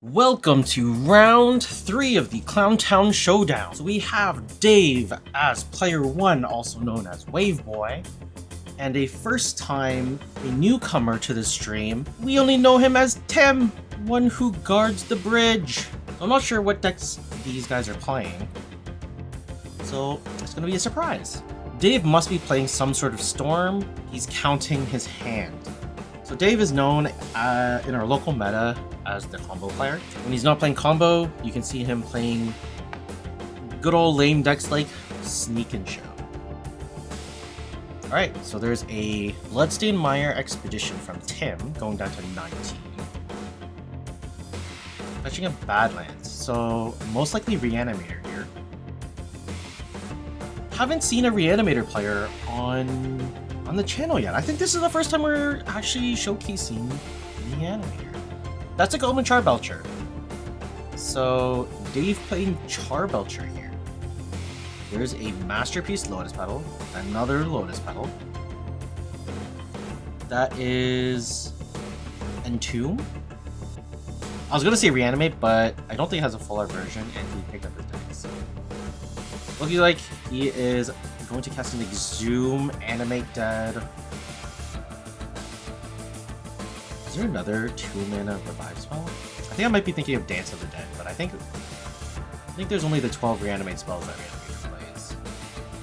Welcome to round 3 of the Clowntown Showdown. So we have Dave as player 1, also known as Waveboy, and a a newcomer to the stream. We only know him as Tim, one who guards the bridge. I'm not sure what decks these guys are playing, so it's going to be a surprise. Dave must be playing some sort of storm. He's counting his hand. So Dave is known in our local meta as the combo player. When he's not playing combo, you can see him playing good old lame decks like Sneak and Show. Alright, so there's a Bloodstained Mire Expedition from Tim going down to 19. Fetching a Badlands, so most likely Reanimator here. Haven't seen a Reanimator player on the channel yet. I think this is the first time we're actually showcasing Reanimator. That's a Goblin Charbelcher. So Dave playing Charbelcher here. There's a Masterpiece Lotus Petal, another Lotus Petal. That is Entomb. I was gonna say Reanimate, but I don't think it has a full art version, and he picked up his deck. So looking like he is going to cast an Exhume, Animate Dead. Is there another 2-mana revive spell? I think I might be thinking of Dance of the Dead, but I think there's only the 12 reanimate spells that Reanimator plays.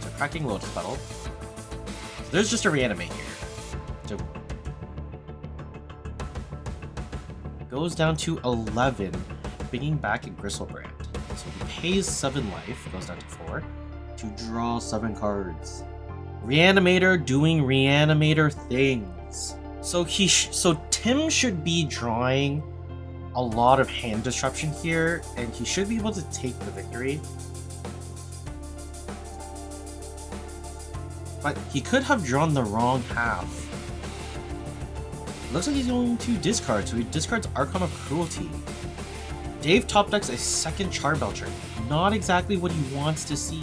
So cracking Lotus Petal. So there's just a reanimate here. So goes down to 11, bringing back a Gristlebrand. So he pays 7 life, goes down to 4, to draw 7 cards. Reanimator doing Reanimator things. So Tim should be drawing a lot of hand disruption here, and he should be able to take the victory. But he could have drawn the wrong half. Looks like he's going to discard, so he discards Archon of Cruelty. Dave top decks a second Charbelcher. Not exactly what he wants to see.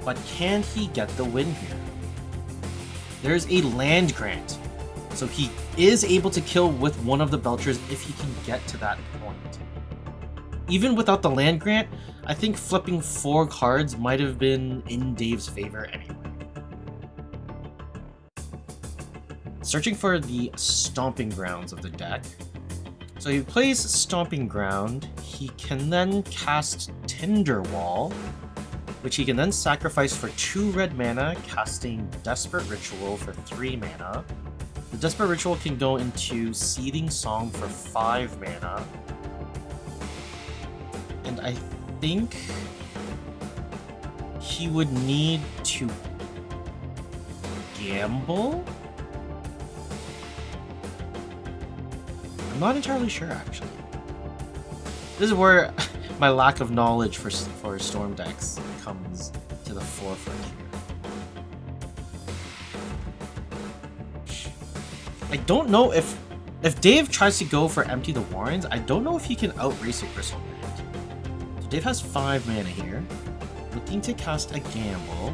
But can he get the win here? There's a land grant. So he is able to kill with one of the Belchers if he can get to that point. Even without the land grant, I think flipping 4 cards might have been in Dave's favor anyway. Searching for the Stomping Grounds of the deck. So he plays Stomping Ground, he can then cast Tinderwall, which he can then sacrifice for 2 red mana, casting Desperate Ritual for 3 mana. The Desperate Ritual can go into Seething Song for 5 mana. And I think he would need to gamble? I'm not entirely sure, actually. This is where my lack of knowledge for Storm decks comes to the forefront here. I don't know if Dave tries to go for Empty the Warrens, I don't know if he can outrace a Gristlebrand. So Dave has 5 mana here, looking to cast a Gamble.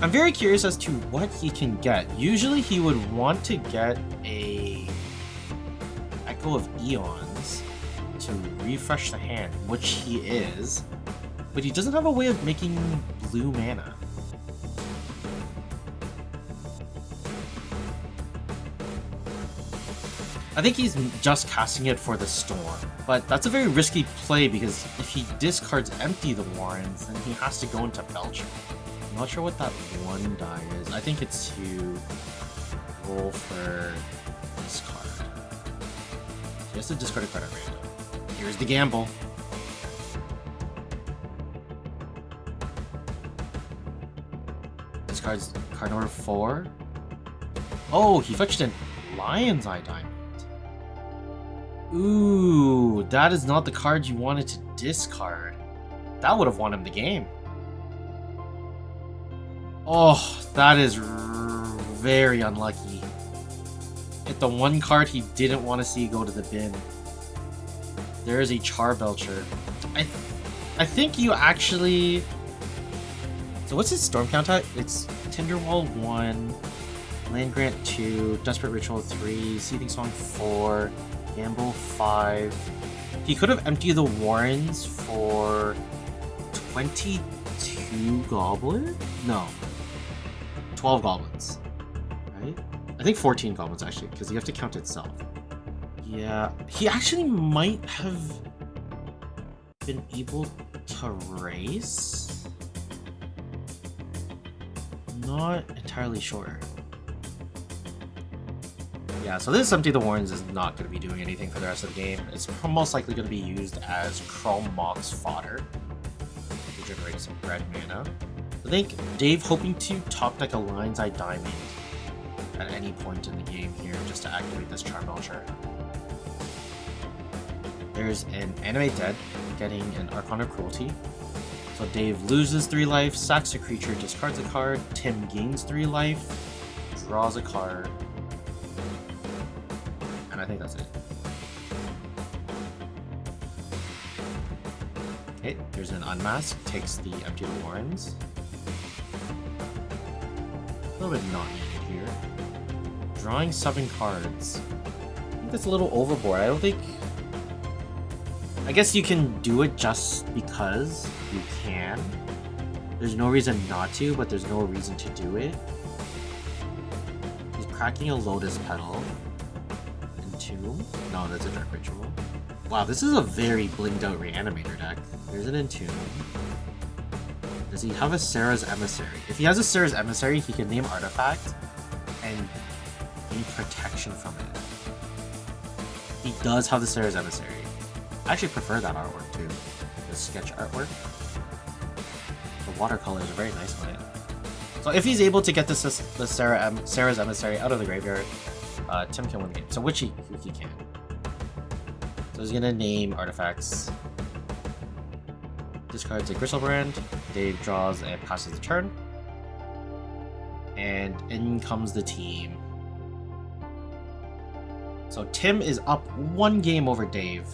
I'm very curious as to what he can get. Usually he would want to get a Echo of Eons to refresh the hand, which he is, but he doesn't have a way of making blue mana. I think he's just casting it for the Storm, but that's a very risky play because if he discards Empty the Warrens, then he has to go into Belcher. I'm not sure what that 1 die is. I think it's to roll for this card. He has to discard a card at random. Here's the gamble. Discards card number 4. Oh, he fetched a Lion's Eye Diamond. Ooh, that is not the card you wanted to discard. That would have won him the game. Oh, that is very unlucky. Hit the 1 card he didn't want to see go to the bin. There is a Charbelcher. I think you actually... So what's his Storm count at? It's Tinderwall 1, Land Grant 2, Desperate Ritual 3, Seething Song 4, Gamble 5. He could have emptied the Warrens for 22 Goblin? No. 12 Goblins. Right? I think 14 Goblins actually, because you have to count itself. Yeah, he actually might have been able to race? Not entirely sure. Yeah, so this Empty the Warrens is not going to be doing anything for the rest of the game. It's most likely going to be used as Chrome Mox fodder to generate some red mana. I think Dave hoping to top deck a Lion's Eye Diamond at any point in the game here just to activate this Charbelcher. There's an Animate Dead getting an Archon of Cruelty. So Dave loses 3 life, sacks a creature, discards a card, Tim gains 3 life, draws a card, and I think that's it. Okay, there's an Unmask, takes the Empty the Warrens. A little bit not needed here. Drawing 7 cards. I think that's a little overboard. I don't think... I guess you can do it just because you can. There's no reason not to, but there's no reason to do it. He's cracking a Lotus Petal. Entomb? No, that's a Dark Ritual. Wow, this is a very blinged out Reanimator deck. There's an Entomb. Does he have a Sarah's Emissary? If he has a Sarah's Emissary, he can name Artifact and gain protection from it. He does have the Sarah's Emissary. I actually prefer that artwork too. The sketch artwork. The watercolors are very nice on it. So if he's able to get the Sarah's Emissary out of the graveyard, Tim can win the game. So which he can. So he's gonna name artifacts. Discards a Gristlebrand. Dave draws and passes the turn. And in comes the team. So Tim is up 1 game over Dave.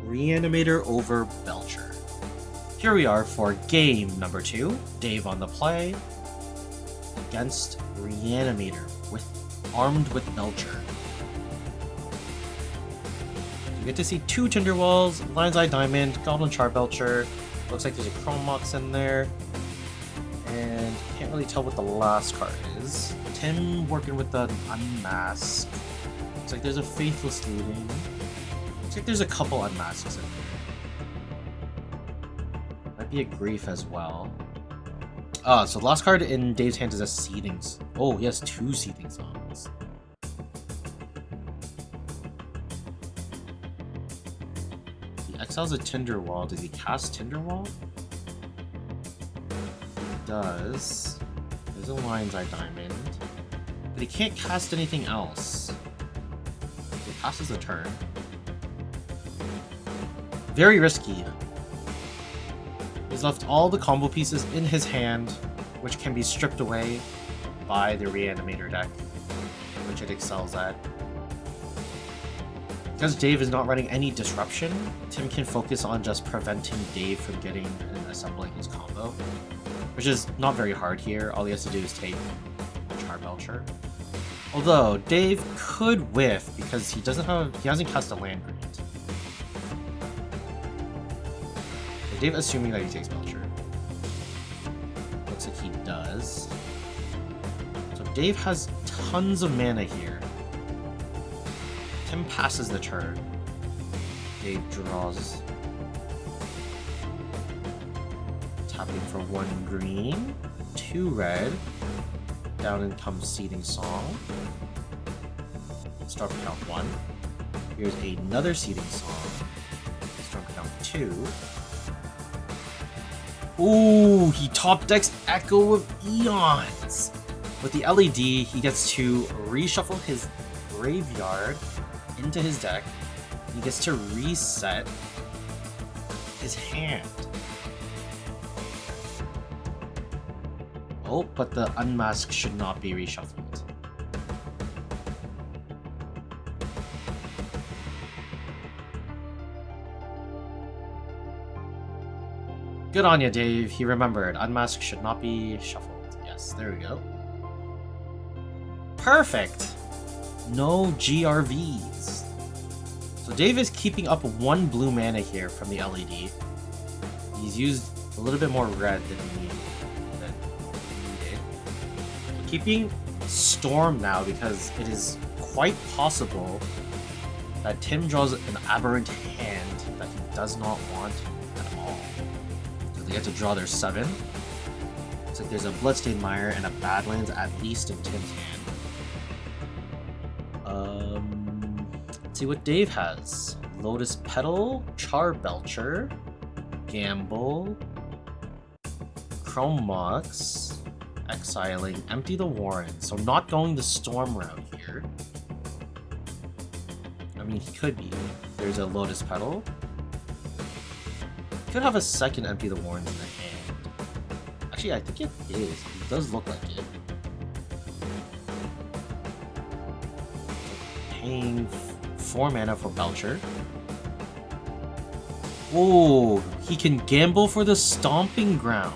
Reanimator over Belcher. Here we are for game number 2. Dave on the play against Reanimator armed with Belcher. You get to see 2 Tinderwalls, Lion's Eye Diamond, Goblin Charbelcher. Looks like there's a Chrome Mox in there. And can't really tell what the last card is. Tim working with the Unmask. Looks like there's a Faithless Looting. Looks like there's a couple Unmasks in there. Might be a Grief as well. So the last card in Dave's hand is a Seething. Oh, he has 2 Seething Songs. He exiles a Tinderwall. Does he cast Tinderwall? He does. There's a Lion's Eye Diamond. But he can't cast anything else. He passes the turn. Very risky. He's left all the combo pieces in his hand, which can be stripped away by the Reanimator deck, which it excels at. Because Dave is not running any disruption, Tim can focus on just preventing Dave from getting and assembling his combo, which is not very hard here. All he has to do is take a Charbelcher. Although Dave could whiff because he hasn't cast a land grant. Dave assuming that he takes Belcher. Looks like he does. So Dave has tons of mana here. Tim passes the turn. Dave draws. Tapping for 1 green, 2 red. Down in comes Seething Song. Storm count 1. Here's another Seething Song. Storm count 2. Ooh, he top decks Echo of Eons. With the LED, he gets to reshuffle his graveyard into his deck. He gets to reset his hand. Oh, but the Unmask should not be reshuffled. Good on you, Dave. He remembered. Unmask should not be shuffled. Yes, there we go. Perfect! No GRVs. So Dave is keeping up 1 blue mana here from the LED. He's used a little bit more red than he needed. Keeping Storm now because it is quite possible that Tim draws an aberrant hand that he does not want at all. So they get to draw their 7. Looks like there's a Bloodstained Mire and a Badlands at least in Tim's hand. Let's see what Dave has. Lotus Petal, Charbelcher, Gamble, Chrome Mox, exiling, empty the Warren. So not going the Storm route here. I mean, he could be. There's a Lotus Petal. Could have a second empty the Warren in the hand. Actually, I think it is. It does look like it. Paying 4 mana for Belcher. Oh, he can gamble for the Stomping Ground.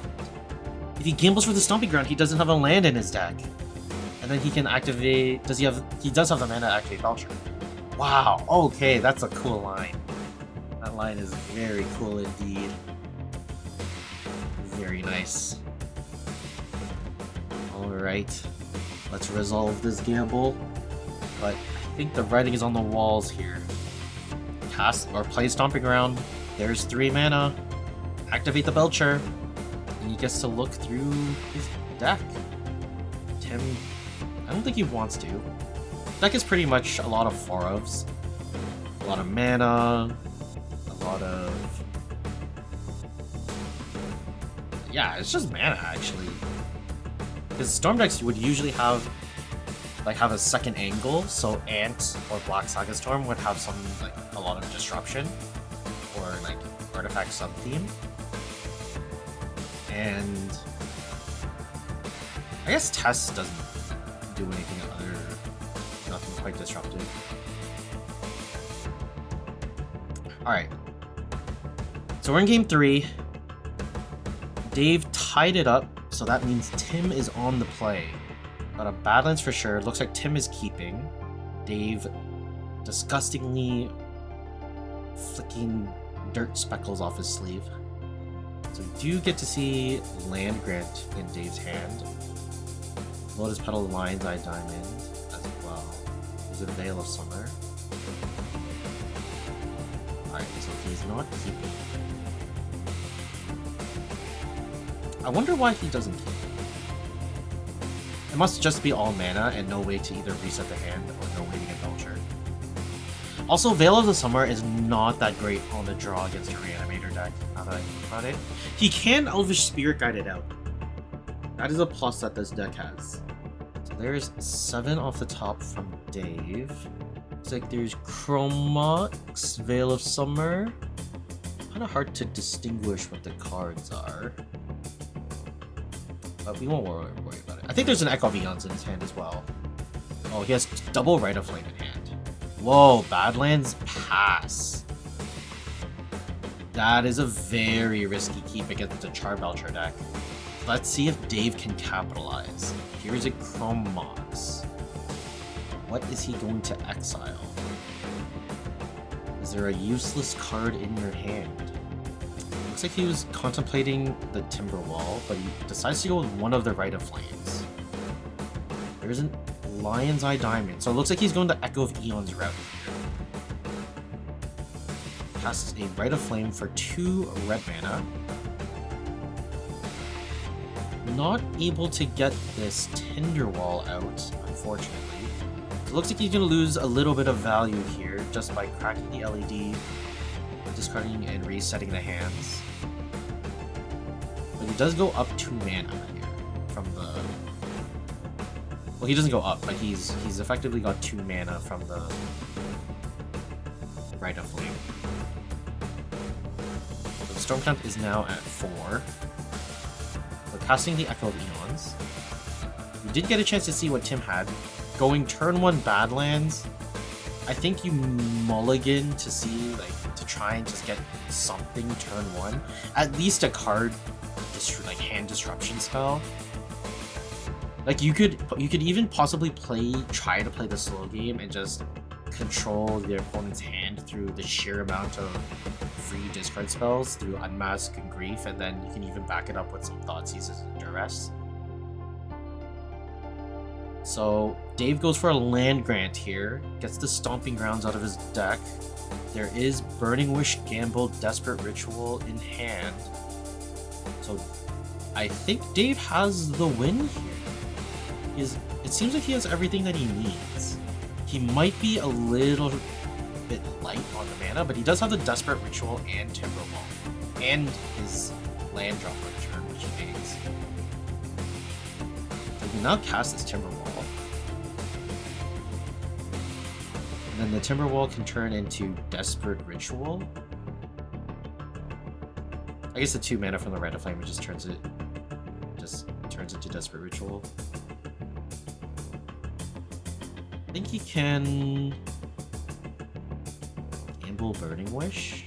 If he gambles for the Stomping Ground, he doesn't have a land in his deck. And then he can activate... Does he have... He does have the mana to activate Belcher. Wow, okay, that's a cool line. That line is very cool indeed. Very nice. Alright, let's resolve this gamble. But I think the writing is on the walls here. Cast or play Stomping Ground. There's 3 mana. Activate the Belcher. And he gets to look through his deck. Tim, I don't think he wants to. Deck is pretty much a lot of 4-ofs. A lot of mana. A lot of... Yeah, it's just mana actually. Because Storm decks would usually have a second angle, so Ant or Black Saga Storm would have some a lot of disruption or artifact sub-theme. And I guess Test doesn't do anything nothing quite disruptive. Alright. So we're in game 3. Dave tied it up, so that means Tim is on the play. Got a Badlands for sure. Looks like Tim is keeping. Dave disgustingly flicking dirt speckles off his sleeve. So we do get to see Land Grant in Dave's hand. Lotus Petal, Lion's Eye Diamond as well. There's a Veil of Summer. Alright, so he's not keeping. I wonder why he doesn't keep. It must just be all mana and no way to either reset the hand or no way to get Belcher. Also, Veil of the Summer is not that great on the draw against a Reanimator deck, now that I think about it. He can Elvish Spirit Guide it out. That is a plus that this deck has. So there's 7 off the top from Dave. Looks like there's Chromox, Veil of Summer. Kind of hard to distinguish what the cards are. But we won't worry about it. I think there's an Echo of Eons in his hand as well. Oh, he has double Rite of Flame in hand. Whoa, Badlands pass. That is a very risky keep against the Charbelcher deck. Let's see if Dave can capitalize. Here's a Chrome Mox. What is he going to exile? Is there a useless card in your hand? Looks like he was contemplating the Timberwall, but he decides to go with one of the Rite of Flames. There's a Lion's Eye Diamond, so it looks like he's going the Echo of Eons route here. Casts a Rite of Flame for 2 red mana. Not able to get this Tinderwall out, unfortunately. So it looks like he's going to lose a little bit of value here just by cracking the LED, discarding and resetting the hands. But he does go up 2 mana here from the... Well, he doesn't go up, but he's effectively got 2 mana from the Rite of Flame. So the Storm count is now at 4. We're casting the Echo of Eons. We did get a chance to see what Tim had. Going turn 1 Badlands, I think you mulligan to see, to try and just get something turn 1. At least a card, hand disruption spell. You could even possibly try to play the slow game and just control the opponent's hand through the sheer amount of free discard spells through Unmask and Grief, and then you can even back it up with some Thoughtseizes and Duress. So Dave goes for a land grant here, gets the Stomping Grounds out of his deck. There is Burning Wish, Gamble, Desperate Ritual in hand. So I think Dave has the win here. It seems like he has everything that he needs. He might be a little bit light on the mana, but he does have the Desperate Ritual and Timberwall, and his land drop return, which he makes. So he can now cast this Timberwall. And then the Timberwall can turn into Desperate Ritual. I guess the 2 mana from the Red of Flame just turns into Desperate Ritual. I think he can gamble Burning Wish.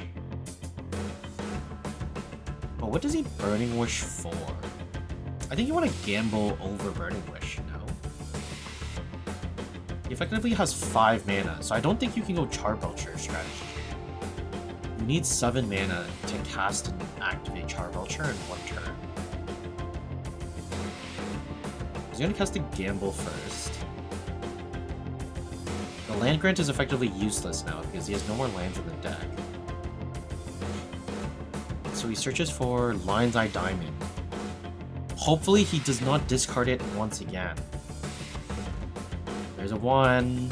Oh, what does he Burning Wish for? I think you want to gamble over Burning Wish, no? He effectively has 5 mana, so I don't think you can go Charbelcher strategy. You need 7 mana to cast and activate Charbelcher in 1 turn. He's gonna cast a gamble first. The land grant is effectively useless now because he has no more lands in the deck. So he searches for Lion's Eye Diamond. Hopefully he does not discard it once again. There's a 1.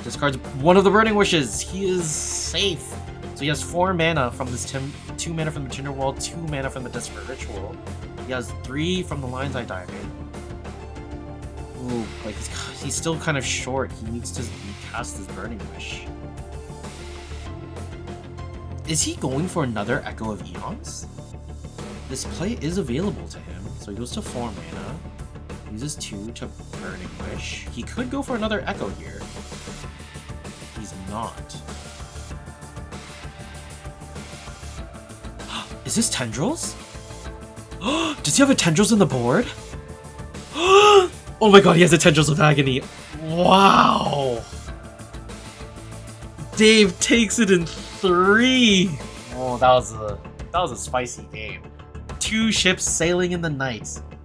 Discards one of the Burning Wishes. He is safe. So he has 4 mana from this 2 mana from the Tinderwall, 2 mana from the Desperate Ritual. He has 3 from the Lion's Eye Diamond. Ooh, like he's still kind of short. He needs to cast his Burning Wish. Is he going for another Echo of Eons? This play is available to him, so he goes to 4 mana. Uses 2 to Burning Wish. He could go for another Echo here. He's not. Is this Tendrils? Does he have a Tendrils on the board? Oh my god, he has a Tendrils of Agony. Wow. Dave takes it in 3. Oh, that was a spicy game. 2 ships sailing in the night.